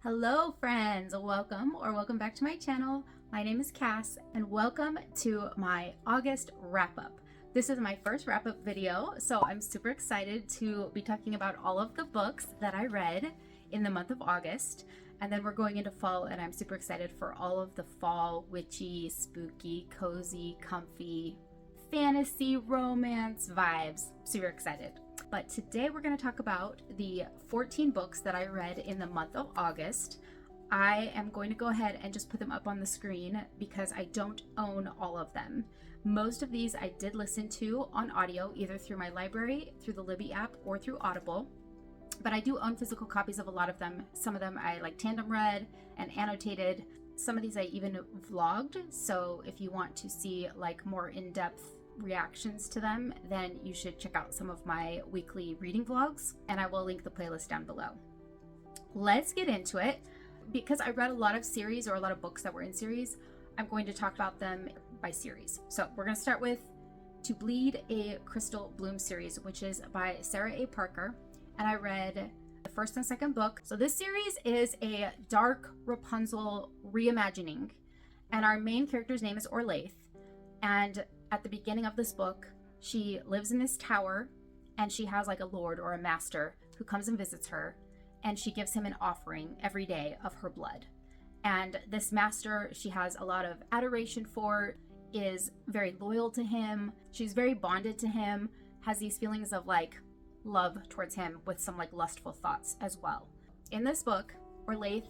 Hello friends, welcome back to my channel. My name is Kass and welcome to my August wrap-up. This is my first wrap-up video, so I'm super excited to be talking about all of the books that I read in the month of August. And then we're going into fall and I'm super excited for all of the fall, witchy, spooky, cozy, comfy, fantasy, romance vibes. Super excited. But today we're going to talk about the 14 books that I read in the month of August. I am going to go ahead and just put them up on the screen because I don't own all of them. Most of these I did listen to on audio, either through my library, through the Libby app, or through Audible. But I do own physical copies of a lot of them. Some of them I tandem read and annotated. Some of these I even vlogged. So if you want to see more in-depth reactions to them, then you should check out some of my weekly reading vlogs, and I will link the playlist down below. Let's get into it. Because I read a lot of series or a lot of books that were in series, I'm going to talk about them by series. So we're going to start with To Bleed a Crystal Bloom series, which is by Sarah A. Parker, and I read the first and second book. So this series is a dark Rapunzel reimagining, and our main character's name is Orlaith, and at the beginning of this book, she lives in this tower and she has a lord or a master who comes and visits her, and she gives him an offering every day of her blood. And this master she has a lot of adoration for, is very loyal to him. She's very bonded to him, has these feelings of love towards him with some lustful thoughts as well. In this book, Orlaith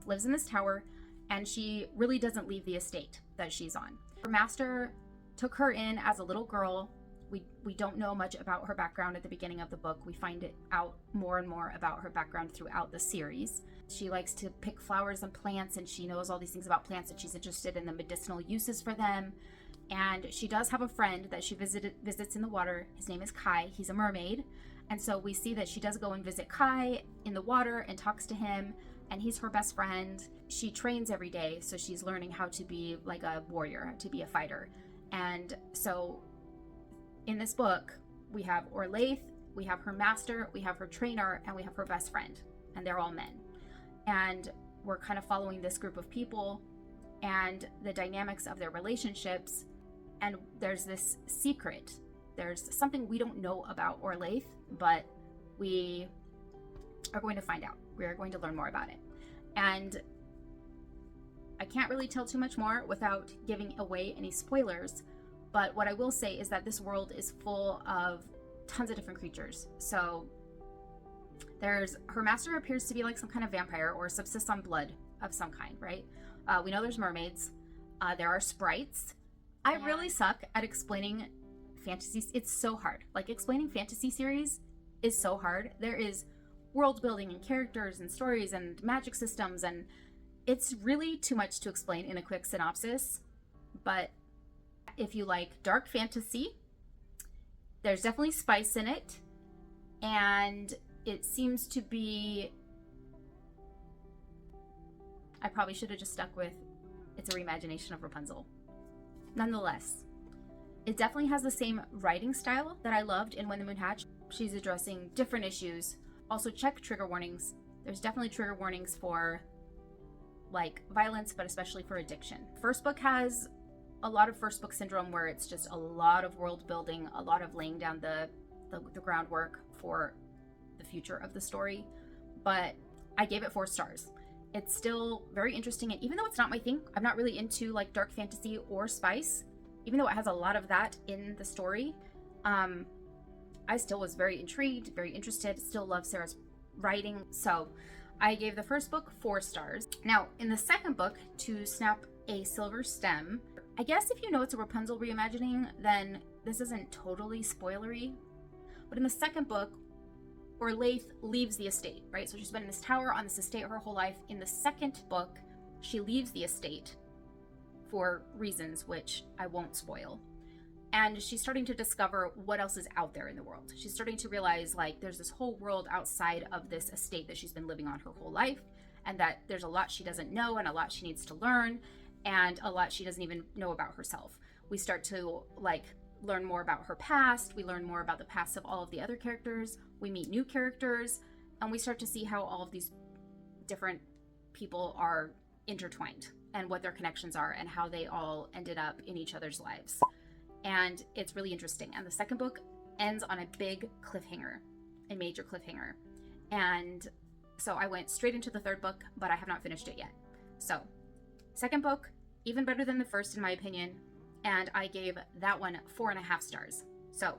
lives in this tower and she really doesn't leave the estate that she's on. Her master took her in as a little girl. We don't know much about her background at the beginning of the book. We find it out more and more about her background throughout the series. She likes to pick flowers and plants, and she knows all these things about plants, and she's interested in the medicinal uses for them. And she does have a friend that she visits in the water. His name is Kai. He's a mermaid. And so we see that she does go and visit Kai in the water and talks to him, and he's her best friend. She trains every day, so she's learning how to be a warrior, to be a fighter. And so in this book, we have Orlaith, we have her master, we have her trainer, and we have her best friend, and they're all men. And we're kind of following this group of people and the dynamics of their relationships. And there's this secret. There's something we don't know about Orlaith, but we are going to find out. We are going to learn more about it. And I can't really tell too much more without giving away any spoilers, but what I will say is that this world is full of tons of different creatures. So her master appears to be some kind of vampire or subsists on blood of some kind, right? We know there's mermaids. There are sprites. I really suck at explaining fantasies. It's so hard. Explaining fantasy series is so hard. There is world building and characters and stories and magic systems, and it's really too much to explain in a quick synopsis. But if you like dark fantasy, there's definitely spice in it, and it seems to be, I probably should have just stuck with it's a reimagination of Rapunzel. Nonetheless, it definitely has the same writing style that I loved in When the Moon Hatched. She's addressing different issues. Also, check trigger warnings. There's definitely trigger warnings for violence, but especially for addiction. First book has a lot of first book syndrome, where it's just a lot of world building, a lot of laying down the groundwork for the future of the story. But I gave it 4 stars. It's still very interesting, and even though it's not my thing, I'm not really into dark fantasy or spice, even though it has a lot of that in the story, I still was very intrigued, very interested, still love Sarah's writing. So I gave the first book 4 stars. Now, in the second book, To Snap a Silver Stem, I guess if you know it's a Rapunzel reimagining, then this isn't totally spoilery. But in the second book, Orlaith leaves the estate, right? So she's been in this tower on this estate her whole life. In the second book, she leaves the estate for reasons which I won't spoil. And she's starting to discover what else is out there in the world. She's starting to realize there's this whole world outside of this estate that she's been living on her whole life, and that there's a lot she doesn't know and a lot she needs to learn and a lot she doesn't even know about herself. We start to learn more about her past. We learn more about the past of all of the other characters. We meet new characters, and we start to see how all of these different people are intertwined and what their connections are and how they all ended up in each other's lives. And it's really interesting. And the second book ends on a big cliffhanger, a major cliffhanger. And so I went straight into the third book, but I have not finished it yet. So second book, even better than the first in my opinion. And I gave that one 4.5 stars. So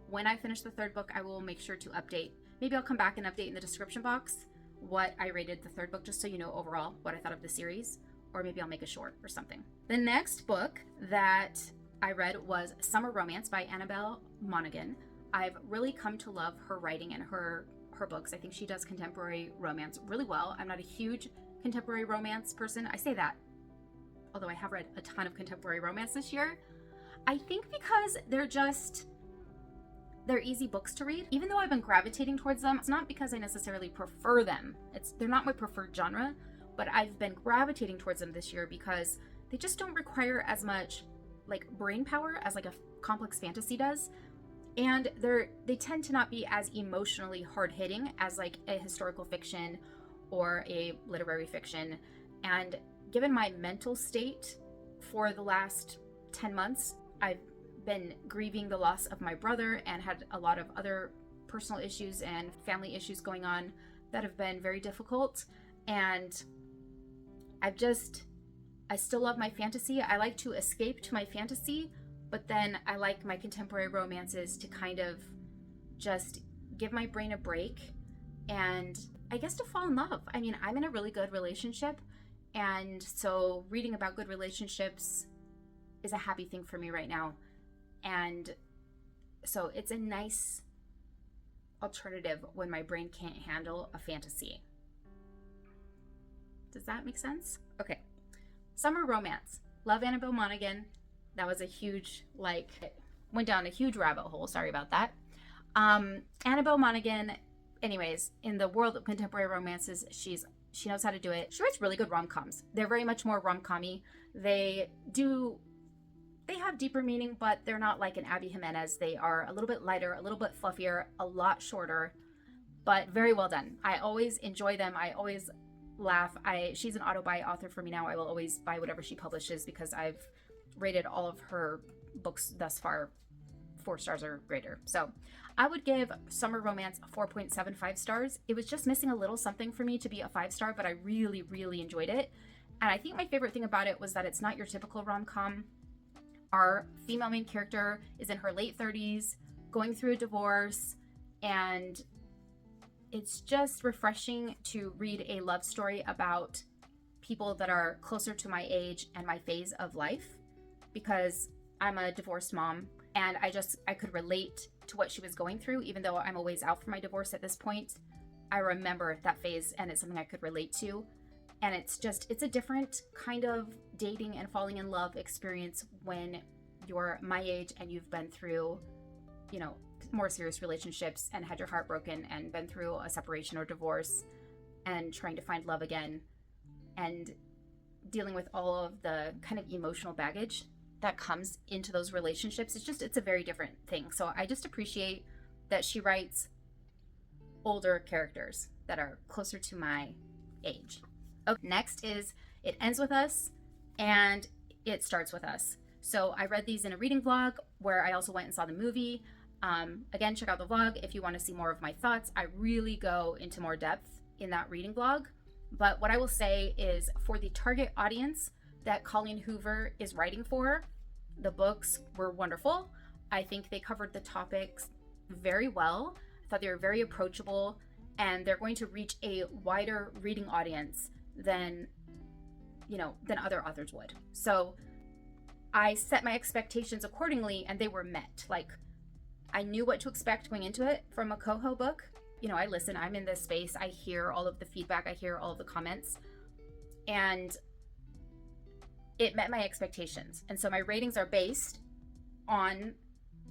when I finish the third book, I will make sure to update. Maybe I'll come back and update in the description box what I rated the third book, just so you know overall what I thought of the series, or maybe I'll make a short or something. The next book that I read was Summer Romance by Annabelle Monaghan. I've really come to love her writing and her books. I think she does contemporary romance really well. I'm not a huge contemporary romance person. I say that, although I have read a ton of contemporary romance this year. I think because they're easy books to read. Even though I've been gravitating towards them, it's not because I necessarily prefer them. They're not my preferred genre, but I've been gravitating towards them this year because they just don't require as much like brain power as like a complex fantasy does. And they tend to not be as emotionally hard-hitting as like a historical fiction or a literary fiction. And given my mental state for the last 10 months, I've been grieving the loss of my brother and had a lot of other personal issues and family issues going on that have been very difficult. And I still love my fantasy. I like to escape to my fantasy, but then I like my contemporary romances to kind of just give my brain a break and I guess to fall in love. I mean, I'm in a really good relationship, and so reading about good relationships is a happy thing for me right now. And so it's a nice alternative when my brain can't handle a fantasy. Does that make sense? Okay. Summer Romance. Love Annabelle Monaghan. That was a huge, went down a huge rabbit hole. Sorry about that. Annabelle Monaghan, anyways, in the world of contemporary romances, she knows how to do it. She writes really good rom-coms. They're very much more rom-com-y. They have deeper meaning, but they're not like an Abby Jimenez. They are a little bit lighter, a little bit fluffier, a lot shorter, but very well done. I always enjoy them. I always laugh. She's an auto-buy author for me now. I will always buy whatever she publishes because I've rated all of her books thus far 4 stars or greater. So I would give Summer Romance 4.75 stars. It was just missing a little something for me to be a 5-star, but I really, really enjoyed it. And I think my favorite thing about it was that it's not your typical rom-com. Our female main character is in her late 30s, going through a divorce, and it's just refreshing to read a love story about people that are closer to my age and my phase of life, because I'm a divorced mom and I could relate to what she was going through. Even though I'm a ways out from my divorce at this point, I remember that phase and it's something I could relate to. And it's a different kind of dating and falling in love experience when you're my age and you've been through, more serious relationships and had your heart broken and been through a separation or divorce and trying to find love again and dealing with all of the kind of emotional baggage that comes into those relationships. It's a very different thing. So I just appreciate that she writes older characters that are closer to my age. Okay, next is It Ends With Us and It Starts With Us. So I read these in a reading vlog where I also went and saw the movie. Again, check out the vlog if you want to see more of my thoughts. I really go into more depth in that reading vlog. But what I will say is, for the target audience that Colleen Hoover is writing for, the books were wonderful. I think they covered the topics very well. I thought they were very approachable, and they're going to reach a wider reading audience than other authors would. So I set my expectations accordingly, and they were met. I knew what to expect going into it from a Coho book. I listen, I'm in this space. I hear all of the feedback. I hear all of the comments, and it met my expectations. And so my ratings are based on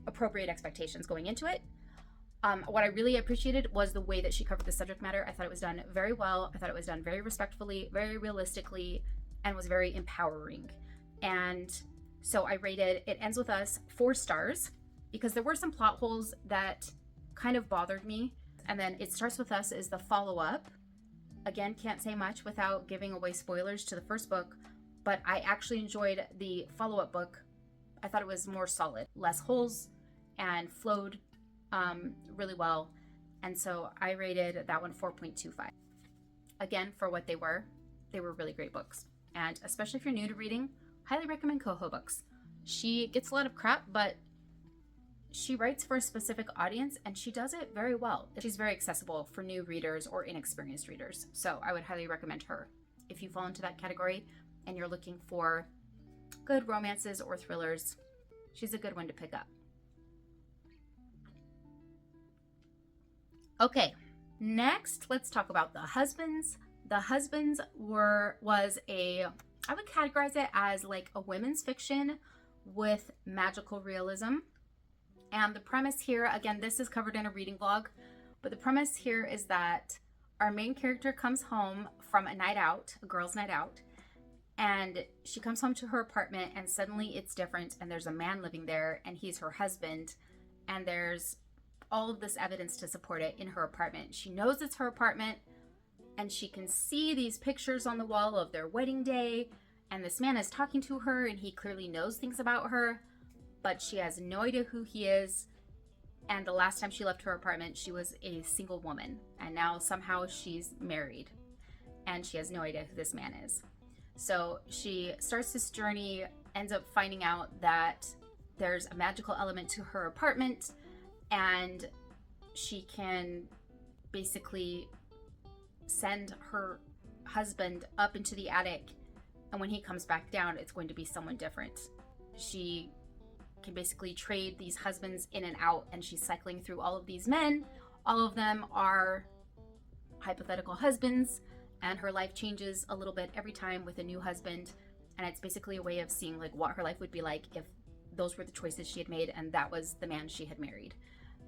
appropriate expectations going into it. What I really appreciated was the way that she covered the subject matter. I thought it was done very well. I thought it was done very respectfully, very realistically, and was very empowering. And so I rated It Ends With Us 4 stars because there were some plot holes that kind of bothered me. And then It Starts With Us is the follow-up, Again, can't say much without giving away spoilers to the first book, but I actually enjoyed the follow-up book. I thought it was more solid, less holes, and flowed really well. And so I rated that one 4.25. Again, for what they were really great books. And especially if you're new to reading, highly recommend Coho books. She gets a lot of crap, but she writes for a specific audience and she does it very well. She's very accessible for new readers or inexperienced readers. So I would highly recommend her. If you fall into that category and you're looking for good romances or thrillers, she's a good one to pick up. Okay, next let's talk about The Husbands. The Husbands was I would categorize it as like a women's fiction with magical realism. And the premise here, again, this is covered in a reading vlog, but the premise here is that our main character comes home from a night out, a girls' night out, and she comes home to her apartment and suddenly it's different and there's a man living there and he's her husband, and there's all of this evidence to support it in her apartment. She knows it's her apartment and she can see these pictures on the wall of their wedding day, and this man is talking to her and he clearly knows things about her, but she has no idea who he is. And the last time she left her apartment, she was a single woman, and now somehow she's married and she has no idea who this man is. So she starts this journey, ends up finding out that there's a magical element to her apartment, and she can basically send her husband up into the attic, and when he comes back down, it's going to be someone different. She can basically trade these husbands in and out, and she's cycling through all of these men. All of them are hypothetical husbands, and her life changes a little bit every time with a new husband, and it's basically a way of seeing like what her life would be like if those were the choices she had made and that was the man she had married.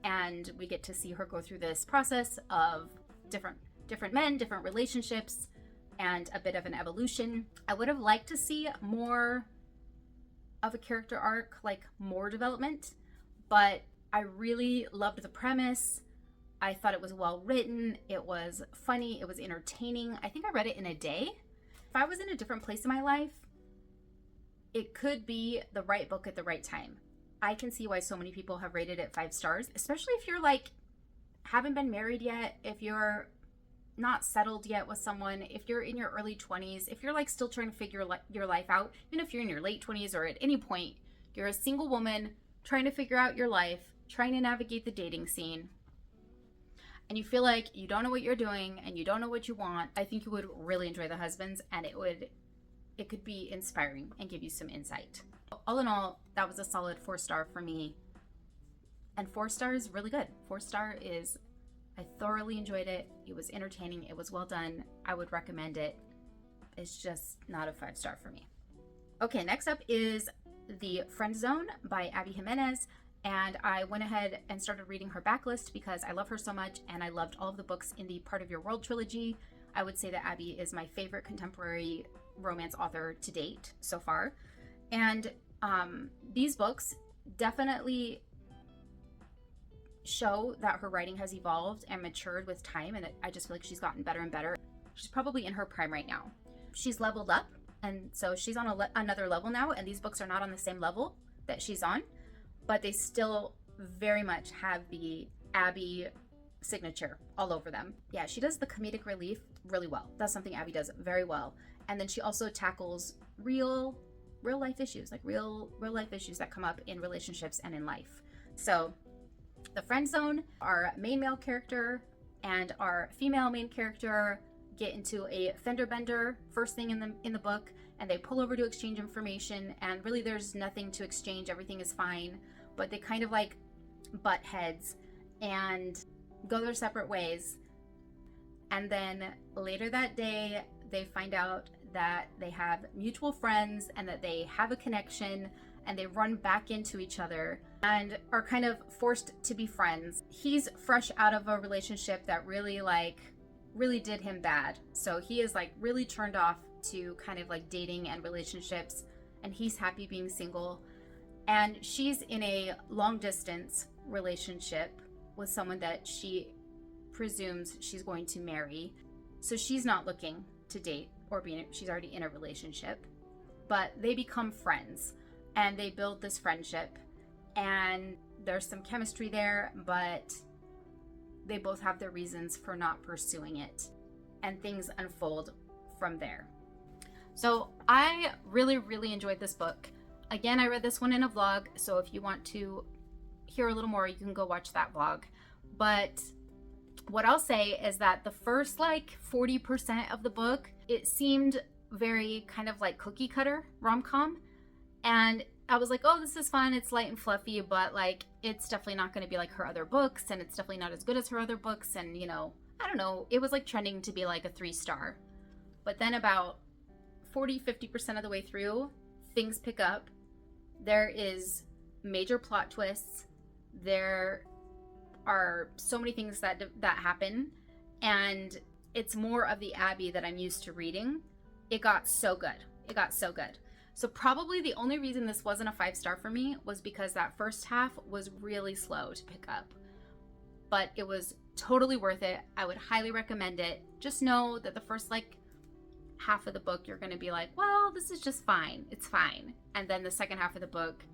And we get to see her go through this process of different men, different relationships, and a bit of an evolution. I would have liked to see more of a character arc, like more development, but I really loved the premise. I thought it was well written, it was funny, it was entertaining. I think I read it in a day. If I was in a different place in my life, it could be the right book at the right time. I can see why so many people have rated it 5 stars, especially if you're like, haven't been married yet, if you're not settled yet with someone, if you're in your early 20s, if you're like still trying to figure your life out, even if you're in your late 20s or at any point, you're a single woman trying to figure out your life, trying to navigate the dating scene, and you feel like you don't know what you're doing and you don't know what you want, I think you would really enjoy The Husbands, and it could be inspiring and give you some insight. All in all, that was a solid 4 star for me. And 4 stars is really good. 4 star is, I thoroughly enjoyed it. It was entertaining. It was well done. I would recommend it. It's just not a 5 star for me. Okay, next up is The Friend Zone by Abby Jimenez. And I went ahead and started reading her backlist because I love her so much and I loved all of the books in the Part of Your World trilogy. I would say that Abby is my favorite contemporary romance author to date so far. And these books definitely show that her writing has evolved and matured with time, and I just feel like she's gotten better and better. She's probably in her prime right now. She's leveled up, and so she's on another level now, and these books are not on the same level that she's on, but they still very much have the Abby signature all over them. Yeah, she does the comedic relief really well. That's something Abby does very well. And then she also tackles real life issues, like real life issues that come up in relationships and in life. So The Friend Zone, our main male character and our female main character get into a fender bender first thing in the book, and they pull over to exchange information, and really there's nothing to exchange, everything is fine, but they kind of like butt heads and go their separate ways. And then later that day they find out that they have mutual friends and that they have a connection, and they run back into each other and are kind of forced to be friends. He's fresh out of a relationship that really did him bad, so he is like really turned off to kind of like dating and relationships, and he's happy being single. And she's in a long distance relationship with someone that she presumes she's going to marry. So she's not looking to date or she's already in a relationship, but they become friends and they build this friendship, and there's some chemistry there, but they both have their reasons for not pursuing it, and things unfold from there. So I really, really enjoyed this book. Again, I read this one in a vlog, so if you want to hear a little more, you can go watch that vlog. But what I'll say is that the first like 40% of the book, it seemed very kind of like cookie cutter rom-com. And I was like, oh, this is fun. It's light and fluffy, but like, it's definitely not going to be like her other books. And it's definitely not as good as her other books. And you know, I don't know, it was like trending to be like a 3-star. But then about 40-50% of the way through, things pick up. There is major plot twists. There are so many things that happen, and it's more of the Abby that I'm used to reading. It got so good. It got so good. So probably the only reason this wasn't a 5-star for me was because that first half was really slow to pick up. But it was totally worth it. I would highly recommend it. Just know that the first like half of the book, you're going to be like, well, this is just fine. It's fine. And then the second half of the book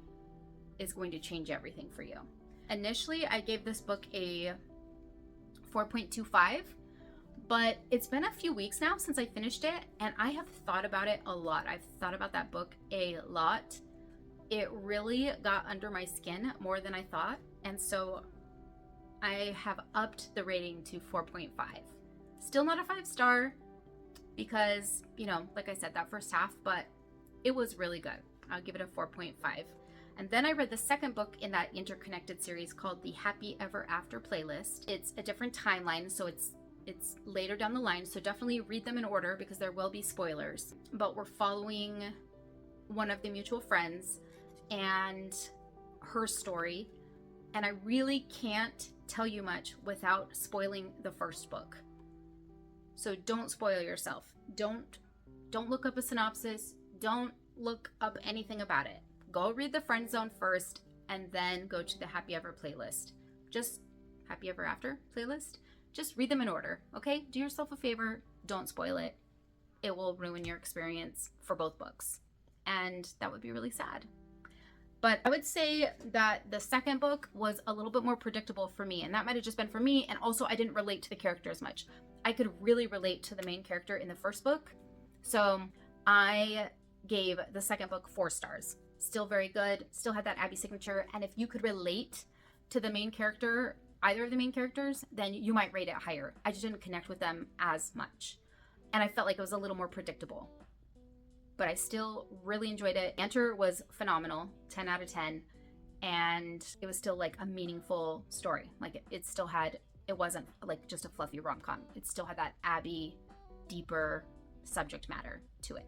is going to change everything for you. Initially, I gave this book a 4.25, but it's been a few weeks now since I finished it, and I have thought about it a lot. I've thought about that book a lot. It really got under my skin more than I thought, and so I have upped the rating to 4.5. Still not a 5-star because, you know, like I said, that first half, but it was really good. I'll give it a 4.5. And then I read the second book in that interconnected series called the Happy Ever After playlist. It's a different timeline, so it's later down the line, so definitely read them in order because there will be spoilers. But we're following one of the mutual friends and her story, and I really can't tell you much without spoiling the first book. So don't spoil yourself. Don't look up a synopsis. Don't look up anything about it. Go read the Friend Zone first and then go to the Happy Ever playlist. Just Happy Ever After playlist. Just read them in order, okay? Do yourself a favor. Don't spoil it. It will ruin your experience for both books. And that would be really sad. But I would say that the second book was a little bit more predictable for me. And that might have just been for me. And also I didn't relate to the character as much. I could really relate to the main character in the first book. So I gave the second book 4 stars. Still very good, still had that Abby signature, and if you could relate to the main character, either of the main characters, then you might rate it higher. I just didn't connect with them as much, and I felt like it was a little more predictable. But I still really enjoyed it. Enter was phenomenal, 10 out of 10, and it was still like a meaningful story. Like it still had, it wasn't like just a fluffy rom-com. It still had that Abby, deeper subject matter to it.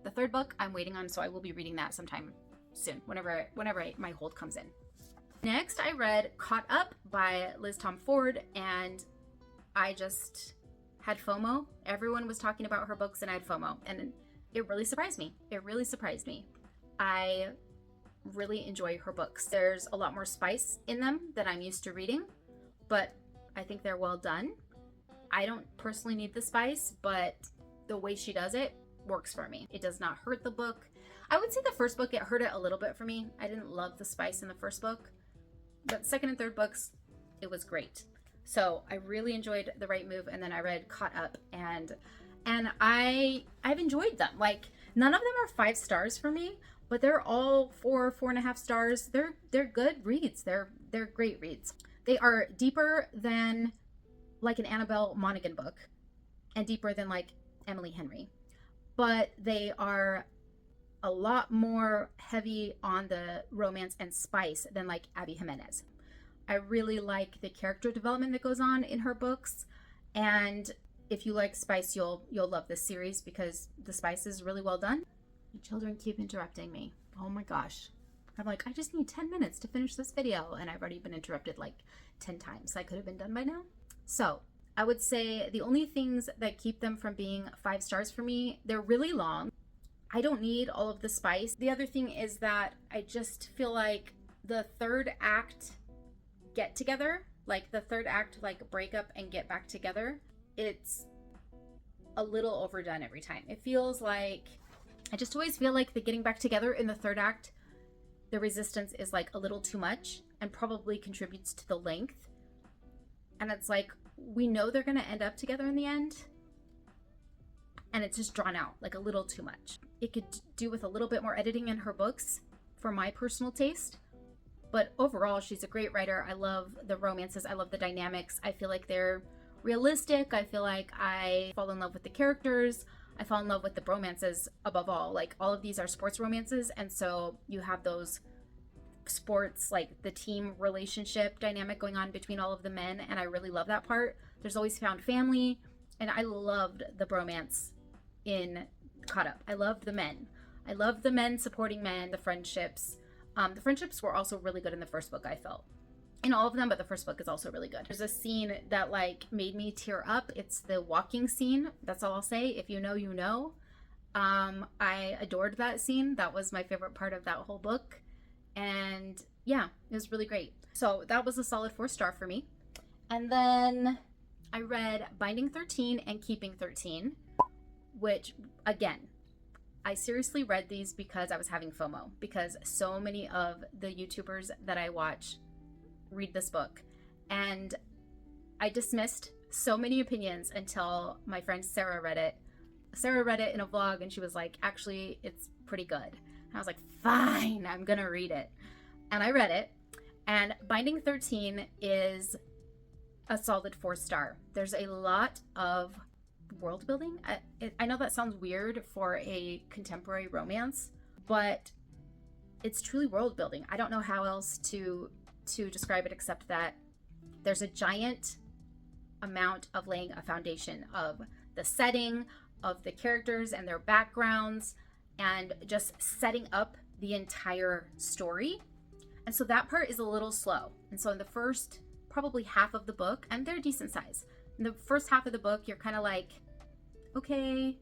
The third book I'm waiting on, so I will be reading that sometime soon, whenever my hold comes in. Next, I read Caught Up by Liz Tom Ford, and I just had FOMO. Everyone was talking about her books, and I had FOMO, and it really surprised me. It really surprised me. I really enjoy her books. There's a lot more spice in them than I'm used to reading, but I think they're well done. I don't personally need the spice, but the way she does it works for me. It does not hurt the book. I would say the first book, it hurt it a little bit for me. I didn't love the spice in the first book, but second and third books, it was great. So I really enjoyed The Right Move, and then I read Caught Up, and I've enjoyed them. Like, none of them are 5 stars for me, but they're all 4.5 stars. They're good reads. They're great reads. They are deeper than like an Annabelle Monaghan book, and deeper than like Emily Henry, but they are a lot more heavy on the romance and spice than like Abby Jimenez. I really like the character development that goes on in her books, and if you like spice, you'll love this series because the spice is really well done. My children keep interrupting me. Oh my gosh. I'm like, I just need 10 minutes to finish this video, and I've already been interrupted like 10 times. I could have been done by now. So I would say the only things that keep them from being 5 stars for me, they're really long. I don't need all of the spice. The other thing is that I just feel like the third act get together, like the third act, like break up and get back together, it's a little overdone every time. It feels like, I just always feel like the getting back together in the third act, the resistance is like a little too much and probably contributes to the length. And it's like, we know they're going to end up together in the end, and it's just drawn out like a little too much. It could do with a little bit more editing in her books for my personal taste. But overall, she's a great writer. I love the romances. I love the dynamics. I feel like they're realistic. I feel like I fall in love with the characters. I fall in love with the romances above all. Like, all of these are sports romances, and so you have those sports, like the team relationship dynamic going on between all of the men, and I really love that part. There's always found family, and I loved the bromance in Caught Up. I loved the men. I loved the men supporting men, the friendships. The friendships were also really good in the first book, I felt. In all of them, but the first book is also really good. There's a scene that like made me tear up. It's the walking scene. That's all I'll say. If you know, you know. I adored that scene. That was my favorite part of that whole book. And yeah, it was really great. So that was a solid 4-star for me. And then I read Binding 13 and Keeping 13, which, again, I seriously read these because I was having FOMO, because so many of the YouTubers that I watch read this book, and I dismissed so many opinions until my friend Sarah read it. Sarah read it in a vlog, and she was like, actually, it's pretty good. And I was like, fine, I'm gonna read it. And I read it, and Binding 13 is a solid 4-star. There's a lot of world building. I know that sounds weird for a contemporary romance, but it's truly world building. I don't know how else to describe it except that there's a giant amount of laying a foundation of the setting, of the characters and their backgrounds, and just setting up the entire story. And so that part is a little slow. And so in the first probably half of the book, and they're decent size, in the first half of the book, you're kind of like, okay,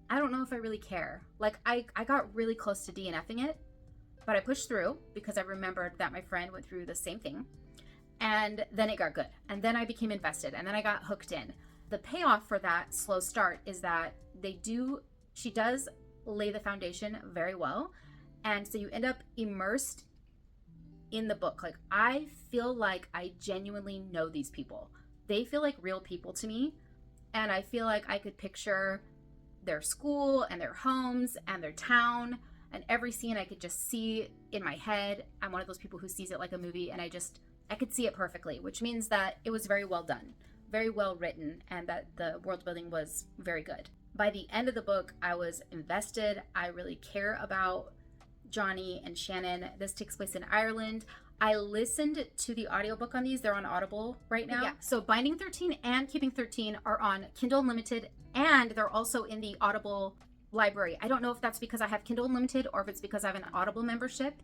I don't know if I really care. Like, I got really close to DNFing it, but I pushed through because I remembered that my friend went through the same thing. And then it got good. And then I became invested. And then I got hooked in. The payoff for that slow start is that she does lay the foundation very well. And so you end up immersed in the book. Like, I feel like I genuinely know these people. They feel like real people to me. And I feel like I could picture their school and their homes and their town, and every scene I could just see in my head. I'm one of those people who sees it like a movie, and I could see it perfectly, which means that it was very well done, very well written, and that the world building was very good. By the end of the book, I was invested. I really care about Johnny and Shannon. This takes place in Ireland. I listened to the audiobook on these. They're on Audible right now. Yeah. So Binding 13 and Keeping 13 are on Kindle Unlimited, and they're also in the Audible library. I don't know if that's because I have Kindle Unlimited or if it's because I have an Audible membership.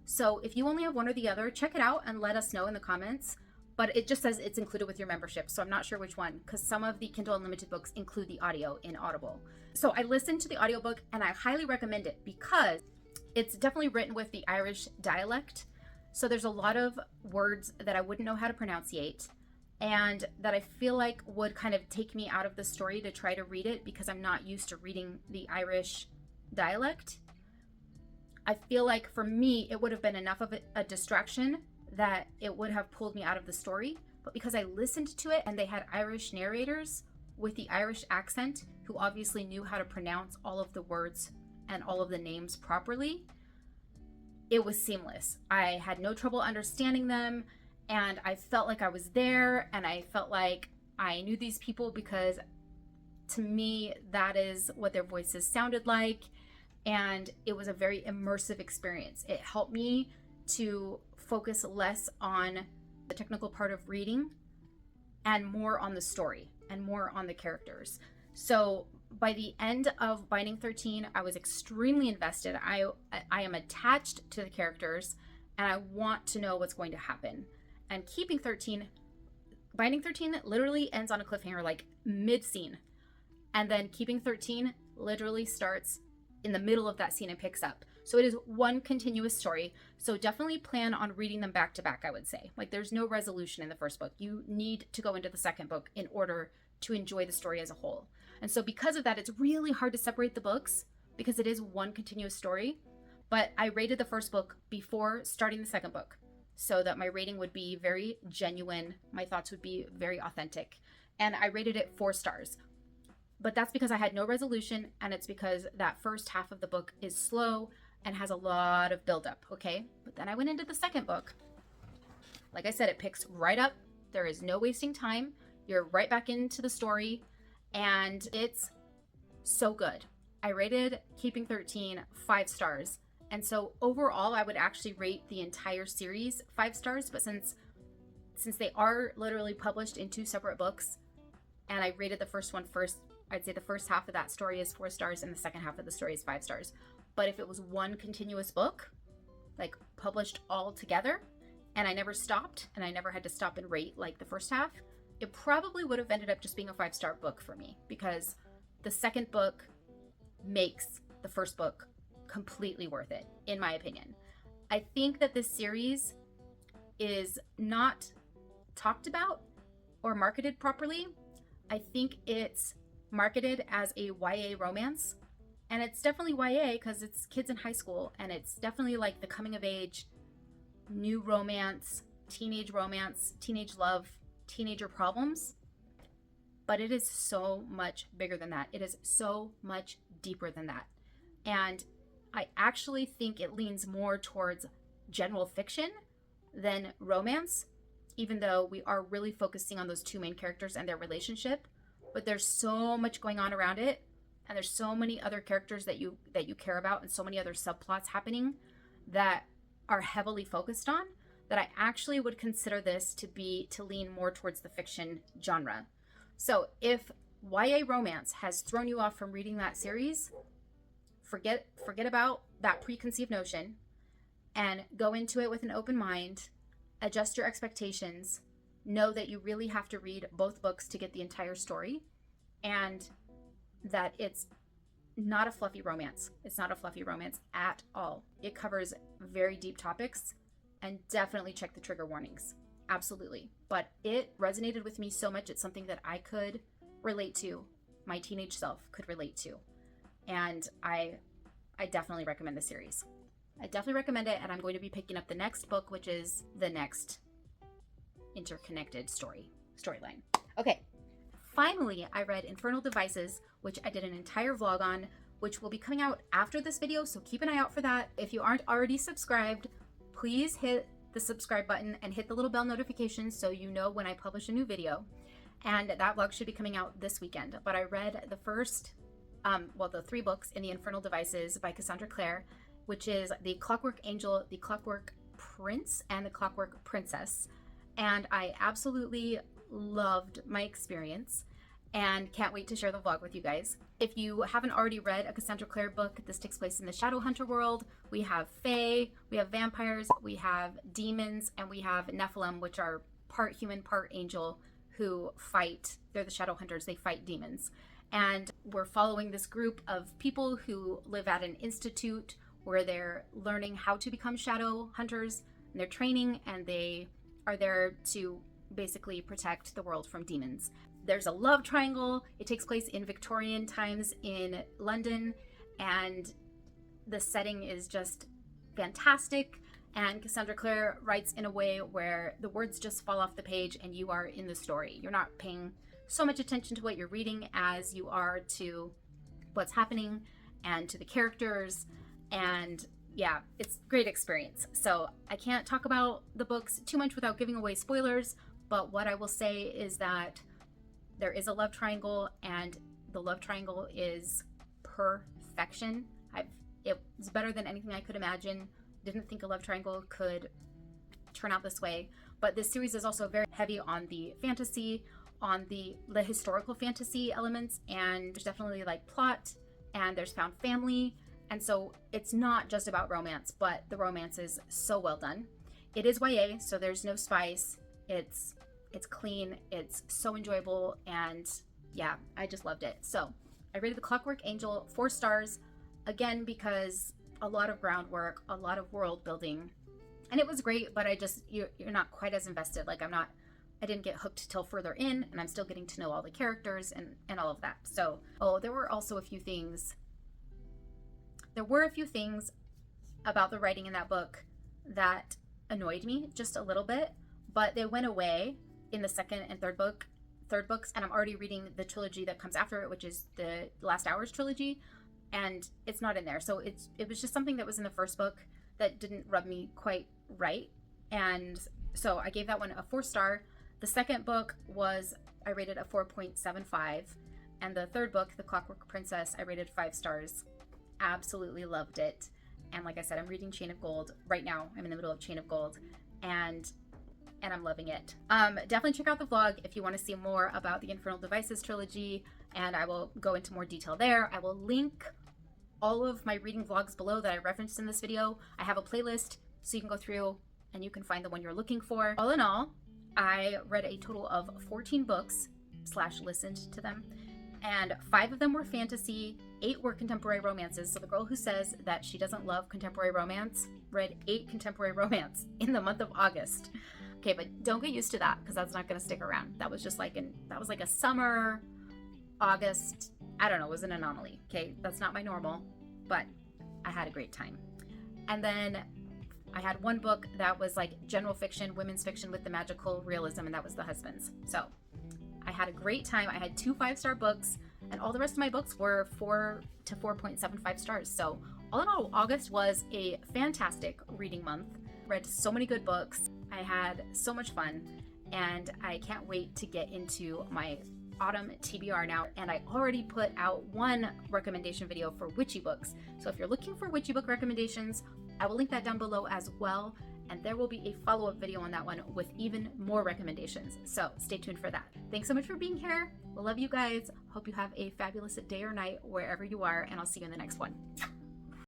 So if you only have one or the other, check it out and let us know in the comments. But it just says it's included with your membership, so I'm not sure which one, because some of the Kindle Unlimited books include the audio in Audible. So I listened to the audiobook, and I highly recommend it because it's definitely written with the Irish dialect. So there's a lot of words that I wouldn't know how to pronunciate, and that I feel like would kind of take me out of the story to try to read it because I'm not used to reading the Irish dialect. I feel like for me, it would have been enough of a distraction that it would have pulled me out of the story. But because I listened to it and they had Irish narrators with the Irish accent who obviously knew how to pronounce all of the words and all of the names properly, it was seamless. I had no trouble understanding them, and I felt like I was there, and I felt like I knew these people because to me, that is what their voices sounded like. And it was a very immersive experience. It helped me to focus less on the technical part of reading and more on the story and more on the characters. So by the end of Binding 13, I was extremely invested. I am attached to the characters, and I want to know what's going to happen. And Binding 13 literally ends on a cliffhanger, like mid-scene. And then Keeping 13 literally starts in the middle of that scene and picks up. So it is one continuous story. So definitely plan on reading them back to back, I would say. Like, there's no resolution in the first book. You need to go into the second book in order to enjoy the story as a whole. And so because of that, it's really hard to separate the books because it is one continuous story. But I rated the first book before starting the second book so that my rating would be very genuine. My thoughts would be very authentic. And I rated it 4 stars. But that's because I had no resolution, and it's because that first half of the book is slow and has a lot of buildup, okay? But then I went into the second book. Like I said, it picks right up. There is no wasting time. You're right back into the story, and it's so good. I rated Keeping 13 5 stars. And so overall, I would actually rate the entire series 5 stars, but since they are literally published in 2 separate books, and I rated the first one first, I'd say the first half of that story is 4 stars and the second half of the story is 5 stars. But if it was one continuous book, like published all together, and I never stopped, and I never had to stop and rate like the first half, it probably would have ended up just being a 5-star book for me, because the second book makes the first book completely worth it, in my opinion. I think that this series is not talked about or marketed properly. I think it's marketed as a YA romance, and it's definitely YA because it's kids in high school, and it's definitely like the coming of age, new romance, teenage love, teenager problems. But it is so much bigger than that. It is so much deeper than that. And I actually think it leans more towards general fiction than romance, even though we are really focusing on those 2 main characters and their relationship. But there's so much going on around it, and there's so many other characters that you care about, and so many other subplots happening that are heavily focused on, that I actually would consider this to lean more towards the fiction genre. So if YA romance has thrown you off from reading that series, forget about that preconceived notion and go into it with an open mind. Adjust your expectations. Know that you really have to read both books to get the entire story, and that it's not a fluffy romance. It's not a fluffy romance at all. It covers very deep topics, and definitely check the trigger warnings. Absolutely. But it resonated with me so much. It's something that I could relate to, my teenage self could relate to. And I definitely recommend the series. I definitely recommend it, and I'm going to be picking up the next book, which is the next interconnected storyline. Okay. Finally, I read Infernal Devices, which I did an entire vlog on, which will be coming out after this video, so keep an eye out for that. If you aren't already subscribed, please hit the subscribe button and hit the little bell notification so you know when I publish a new video. And that vlog should be coming out this weekend. But I read the first, the 3 books in the Infernal Devices by Cassandra Clare, which is The Clockwork Angel, The Clockwork Prince, and The Clockwork Princess. And I absolutely loved my experience and can't wait to share the vlog with you guys. If you haven't already read a Cassandra Clare book, this takes place in the Shadowhunter world. We have fae, we have vampires, we have demons, and we have Nephilim, which are part human, part angel, who fight. They're the Shadowhunters, they fight demons. And we're following this group of people who live at an institute where they're learning how to become shadow hunters, and they're training, and they are there to basically protect the world from demons. There's a love triangle. It takes place in Victorian times in London, and the setting is just fantastic. And Cassandra Clare writes in a way where the words just fall off the page and you are in the story. You're not paying so much attention to what you're reading as you are to what's happening and to the characters. And yeah, it's a great experience. So I can't talk about the books too much without giving away spoilers, but what I will say is that there is a love triangle, and the love triangle is perfection. It was better than anything I could imagine. Didn't think a love triangle could turn out this way. But this series is also very heavy on the fantasy, on the historical fantasy elements, and there's definitely like plot, and there's found family. And so it's not just about romance, but the romance is so well done. It is YA, so there's no spice. It's clean, it's so enjoyable, and yeah, I just loved it. So I rated The Clockwork Angel 4 stars, again, because a lot of groundwork, a lot of world building, and it was great, but you're not quite as invested. Like I I didn't get hooked till further in, and I'm still getting to know all the characters and all of that. So, there were also a few things. There were a few things about the writing in that book that annoyed me just a little bit, but they went away in the second and third books, and I'm already reading the trilogy that comes after it, which is the Last Hours trilogy, and it's not in there. So it was just something that was in the first book that didn't rub me quite right, and so I gave that one a 4-star. The second book I rated a 4.75, and the third book, The Clockwork Princess, I rated 5 stars. Absolutely loved it. And like I said, I'm reading Chain of Gold right now. I'm in the middle of Chain of Gold, and I'm loving it. Definitely check out the vlog if you want to see more about the Infernal Devices trilogy, and I will go into more detail there. I will link all of my reading vlogs below that I referenced in this video. I have a playlist so you can go through and you can find the one you're looking for. All in all, I read a total of 14 books / listened to them, and 5 of them were fantasy, 8 were contemporary romances. So the girl who says that she doesn't love contemporary romance read 8 contemporary romance in the month of August. Okay, but don't get used to that, because that's not going to stick around. That was just like a summer, August, I don't know, it was an anomaly. Okay, that's not my normal, but I had a great time. And then I had one book that was like general fiction, women's fiction with the magical realism, and that was The Husbands. So I had a great time. I had 2 5-star books, and all the rest of my books were 4 to 4.75 stars. So all in all, August was a fantastic reading month. Read so many good books. I had so much fun, and I can't wait to get into my autumn TBR now. And I already put out one recommendation video for witchy books. So if you're looking for witchy book recommendations, I will link that down below as well. And there will be a follow-up video on that one with even more recommendations. So stay tuned for that. Thanks so much for being here. Love you guys. Hope you have a fabulous day or night wherever you are, and I'll see you in the next one.